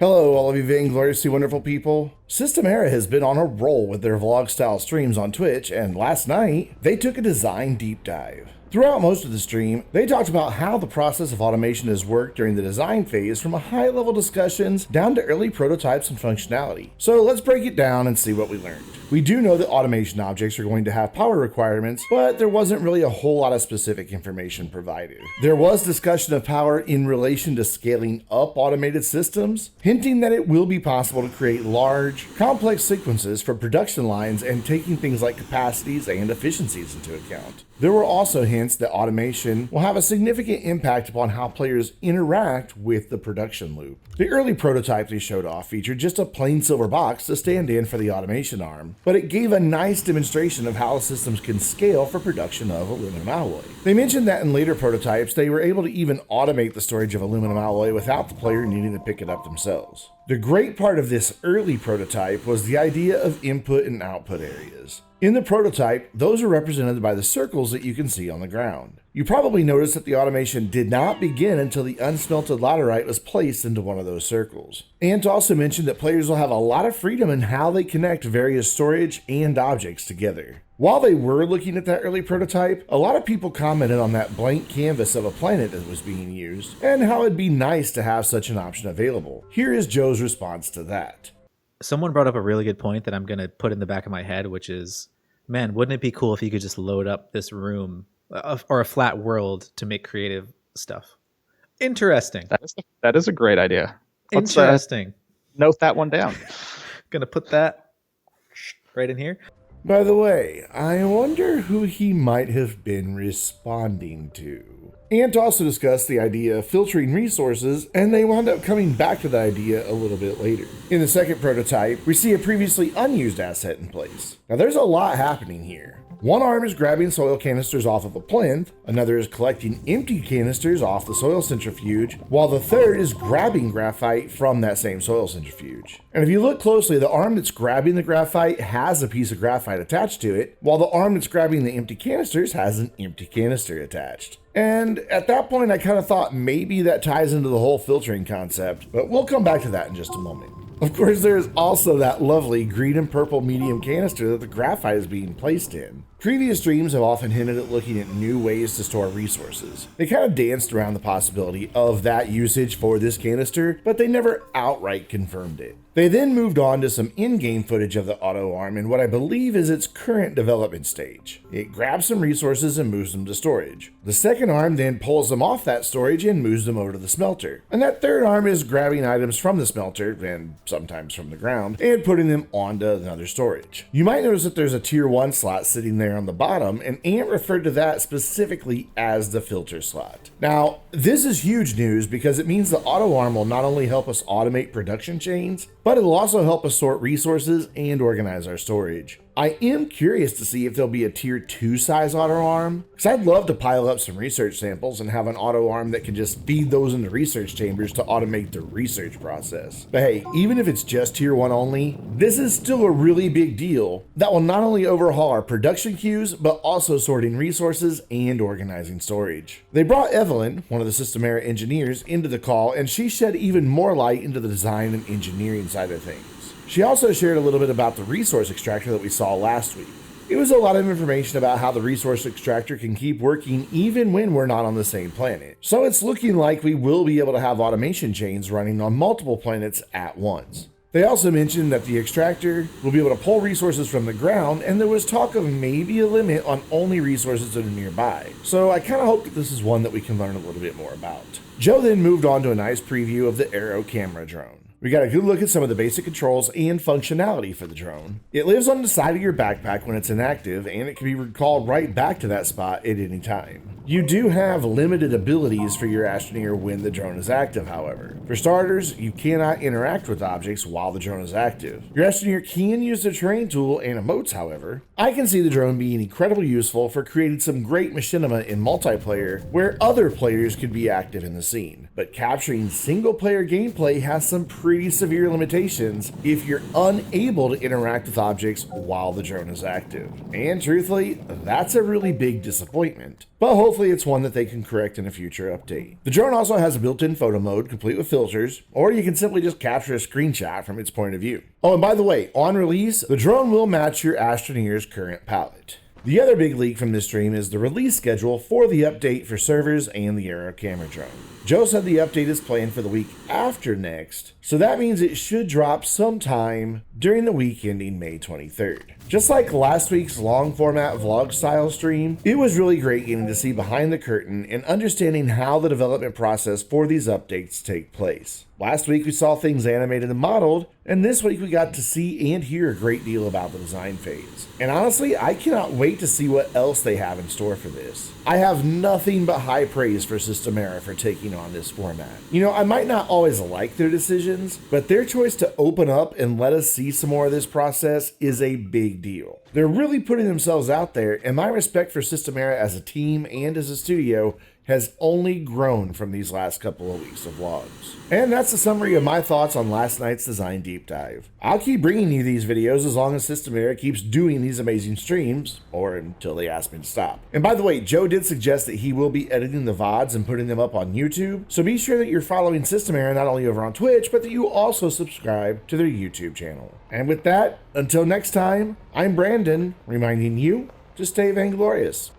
Hello, all of you vaingloriously wonderful people. System-Era has been on a roll with their vlog-style streams on Twitch, and last night, they took a design deep dive. Throughout most of the stream, they talked about how the process of automation has worked during the design phase, from high-level discussions down to early prototypes and functionality. So let's break it down and see what we learned. We do know that automation objects are going to have power requirements, but there wasn't really a whole lot of specific information provided. There was discussion of power in relation to scaling up automated systems, hinting that it will be possible to create large, complex sequences for production lines and taking things like capacities and efficiencies into account. There were also hints that automation will have a significant impact upon how players interact with the production loop. The early prototype they showed off featured just a plain silver box to stand in for the automation arm, but it gave a nice demonstration of how the systems can scale for production of aluminum alloy. They mentioned that in later prototypes, they were able to even automate the storage of aluminum alloy without the player needing to pick it up themselves. The great part of this early prototype was the idea of input and output areas. In the prototype, those are represented by the circles that you can see on the ground. You probably noticed that the automation did not begin until the unsmelted laterite was placed into one of those circles. And to also mention that players will have a lot of freedom in how they connect various storage and objects together. While they were looking at that early prototype, a lot of people commented on that blank canvas of a planet that was being used, and how it'd be nice to have such an option available. Here is Joe's response to that. Someone brought up a really good point that I'm going to put in the back of my head, which is, man, wouldn't it be cool if you could just load up this room or a flat world to make creative stuff? Interesting. That is a great idea. Interesting. Note that one down. Gonna put that right in here. By the way, I wonder who he might have been responding to. And to also discuss the idea of filtering resources, and they wound up coming back to the idea a little bit later. In the second prototype, we see a previously unused asset in place. Now there's a lot happening here. One arm is grabbing soil canisters off of a plinth, another is collecting empty canisters off the soil centrifuge, while the third is grabbing graphite from that same soil centrifuge. And if you look closely, the arm that's grabbing the graphite has a piece of graphite attached to it, while the arm that's grabbing the empty canisters has an empty canister attached. And at that point, I kind of thought maybe that ties into the whole filtering concept, but we'll come back to that in just a moment. Of course, there's also that lovely green and purple medium canister that the graphite is being placed in. Previous streams have often hinted at looking at new ways to store resources. They kind of danced around the possibility of that usage for this canister, but they never outright confirmed it. They then moved on to some in-game footage of the auto arm in what I believe is its current development stage. It grabs some resources and moves them to storage. The second arm then pulls them off that storage and moves them over to the smelter. And that third arm is grabbing items from the smelter, and sometimes from the ground, and putting them onto another storage. You might notice that there's a tier 1 slot sitting there on the bottom, and Ant referred to that specifically as the filter slot. Now, this is huge news because it means the auto arm will not only help us automate production chains, but it'll also help us sort resources and organize our storage. I am curious to see if there'll be a tier 2 size auto arm, because I'd love to pile up some research samples and have an auto arm that can just feed those into research chambers to automate the research process. But hey, even if it's just tier 1 only, this is still a really big deal that will not only overhaul our production queues, but also sorting resources and organizing storage. They brought Evelyn, one of the System-Era engineers, into the call, and she shed even more light into the design and engineering side of things. She also shared a little bit about the resource extractor that we saw last week. It was a lot of information about how the resource extractor can keep working even when we're not on the same planet. So it's looking like we will be able to have automation chains running on multiple planets at once. They also mentioned that the extractor will be able to pull resources from the ground, and there was talk of maybe a limit on only resources that are nearby. So I kind of hope that this is one that we can learn a little bit more about. Joe then moved on to a nice preview of the AERO camera drone. We got a good look at some of the basic controls and functionality for the drone. It lives on the side of your backpack when it's inactive, and it can be recalled right back to that spot at any time. You do have limited abilities for your Astroneer when the drone is active, however. For starters, you cannot interact with objects while the drone is active. Your Astroneer can use the terrain tool and emotes, however. I can see the drone being incredibly useful for creating some great machinima in multiplayer where other players could be active in the scene. But capturing single player gameplay has some pretty severe limitations if you're unable to interact with objects while the drone is active. And truthfully, that's a really big disappointment. But hopefully hopefully it's one that they can correct in a future update. The drone also has a built-in photo mode complete with filters, or you can simply just capture a screenshot from its point of view. Oh, and by the way, on release, the drone will match your Astroneer's current palette. The other big leak from this stream is the release schedule for the update for servers and the AERO camera drone. Joe said the update is planned for the week after next, so that means it should drop sometime during the week ending May 23rd. Just like last week's long format vlog style stream, it was really great getting to see behind the curtain and understanding how the development process for these updates take place. Last week we saw things animated and modeled, and this week we got to see and hear a great deal about the design phase. And honestly, I cannot wait to see what else they have in store for this. I have nothing but high praise for Systemera for taking on this format. You know, I might not always like their decisions, but their choice to open up and let us see some more of this process is a big deal. They're really putting themselves out there, and my respect for Systemera as a team and as a studio has only grown from these last couple of weeks of vlogs. And that's a summary of my thoughts on last night's design deep dive. I'll keep bringing you these videos as long as Systemera keeps doing these amazing streams, or until they ask me to stop. And by the way, Joe did suggest that he will be editing the VODs and putting them up on YouTube, so be sure that you're following Systemera not only over on Twitch, but that you also subscribe to their YouTube channel. And with that, until next time, I'm Brandon, reminding you to stay vainglorious.